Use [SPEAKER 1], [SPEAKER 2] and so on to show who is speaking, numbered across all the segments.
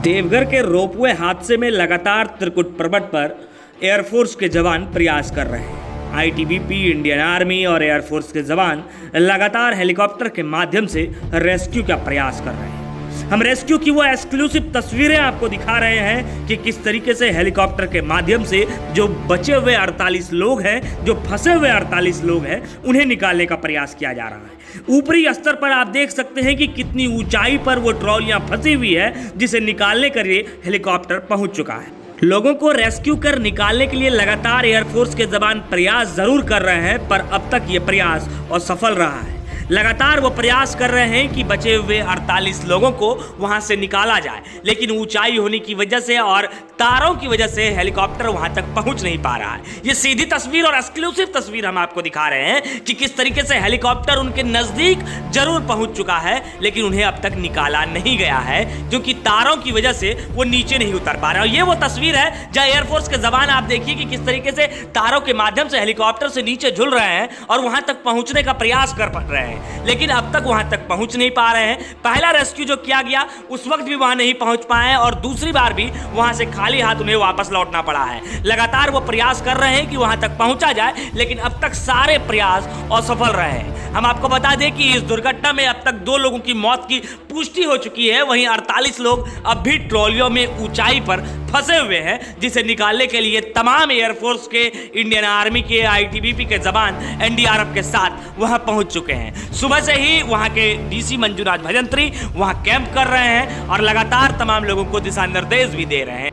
[SPEAKER 1] देवघर के रोपवे हादसे में लगातार त्रिकुट पर्वत पर एयरफोर्स के जवान प्रयास कर रहे हैं। आईटीबीपी, इंडियन आर्मी और एयरफोर्स के जवान लगातार हेलीकॉप्टर के माध्यम से रेस्क्यू का प्रयास कर रहे हैं। हम रेस्क्यू की वो एक्सक्लूसिव तस्वीरें आपको दिखा रहे हैं कि किस तरीके से हेलीकॉप्टर के माध्यम से जो बचे हुए 48 लोग हैं, जो फंसे हुए 48 लोग हैं, उन्हें निकालने का प्रयास किया जा रहा है। ऊपरी स्तर पर आप देख सकते हैं कि कितनी ऊंचाई पर वो ट्रॉलियां फंसी हुई है, जिसे निकालने के लिए हेलीकॉप्टर पहुंच चुका है। लोगों को रेस्क्यू कर निकालने के लिए लगातार एयरफोर्स के जवान प्रयास जरूर कर रहे हैं, पर अब तक ये प्रयास असफल रहा है। लगातार वो प्रयास कर रहे हैं कि बचे हुए 48 लोगों को वहां से निकाला जाए, लेकिन ऊंचाई होने की वजह से और तारों की वजह से हेलीकॉप्टर वहां तक पहुंच नहीं पा रहा है। ये सीधी तस्वीर और एक्सक्लूसिव तस्वीर हम आपको दिखा रहे हैं कि किस तरीके से हेलीकॉप्टर उनके नजदीक जरूर पहुंच चुका है, लेकिन उन्हें अब तक निकाला नहीं गया है, क्योंकि तारों की वजह से वो नीचे नहीं उतर पा रहे। और ये वो तस्वीर है जहां एयरफोर्स के जवान, आप देखिए कि किस तरीके से तारों के माध्यम से हेलीकॉप्टर से नीचे झूल रहे हैं और वहां तक पहुंचने का प्रयास कर रहे हैं, लेकिन अब तक वहां तक पहुंच नहीं पा रहे हैं। पहला रेस्क्यू जो किया गया उस वक्त भी वहां नहीं पहुंच पाए और दूसरी बार भी वहां से खाली हाथ उन्हें वापस लौटना पड़ा है। लगातार वो प्रयास कर रहे हैं कि वहां तक पहुंचा जाए, लेकिन अब तक सारे प्रयास असफल रहे हैं। हम आपको बता दें कि इस दुर्घटना में अब तक 2 लोगों की मौत की पुष्टि हो चुकी है, वहीं 48 लोग अब भी ट्रॉलियों में ऊंचाई पर फंसे हुए हैं, जिसे निकालने के लिए तमाम एयरफोर्स के, इंडियन आर्मी के, आईटीबीपी के जवान एनडीआरएफ के साथ वहां पहुंच चुके हैं। सुबह से ही वहां के डीसी मंजुनाथ भजंत्री वहां कैंप कर रहे हैं और लगातार तमाम लोगों को दिशा निर्देश भी दे रहे हैं।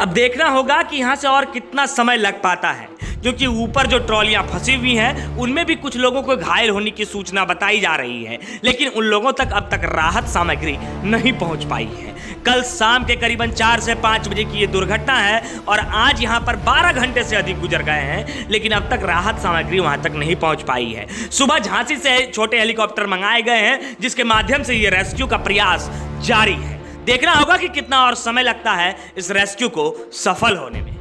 [SPEAKER 1] अब देखना होगा कि यहां से और कितना समय लग पाता है, क्योंकि ऊपर जो ट्रॉलियां फंसी हुई हैं उनमें भी कुछ लोगों को घायल होने की सूचना बताई जा रही है, लेकिन उन लोगों तक अब तक राहत सामग्री नहीं पहुंच पाई है। कल शाम के करीबन 4 से 5 बजे की ये दुर्घटना है और आज यहां पर 12 घंटे से अधिक गुजर गए हैं, लेकिन अब तक राहत सामग्री वहां तक नहीं पहुंच पाई है। सुबह झांसी से छोटे हेलीकॉप्टर मंगाए गए हैं, जिसके माध्यम से ये रेस्क्यू का प्रयास जारी है। देखना होगा कि कितना और समय लगता है इस रेस्क्यू को सफल होने में।